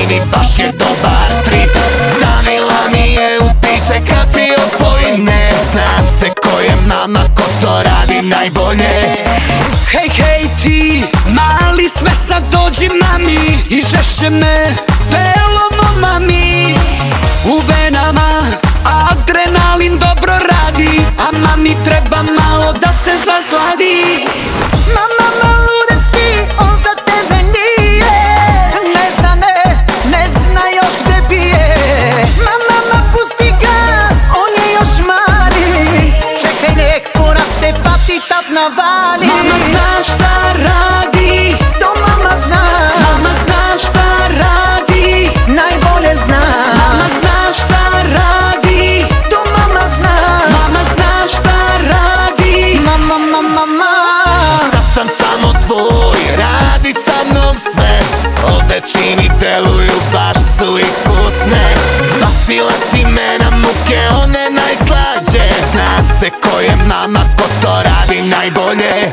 mi baš je dobar trip. Stavila mi je u piće kapi opojne. Zna se ko je mama, ko to radi najbolje. Hej, hej ti, mali smesna, dođi mami i žešće me pelom mami. U venama adrenalin dobro radi, a mami treba malo da se zasladi. Mama malude si, on za tebe nije. Ne zna još gde pije. Mama pusti ga, on je još mali. Čekaj nek poraste pa ti tap navali. Mama zna šta radi, to mama zna. mama zna šta radi, Najbolje zna. mama zna šta radi, To mama zna. mama zna šta radi. Mama. Sad sam samo tvoj, radi sa mnom sve. Ovde čini deluju, baš su iskusne. Bacila si me na muke, one najslađe. Zna se ko je mama, ko to radi najbolje.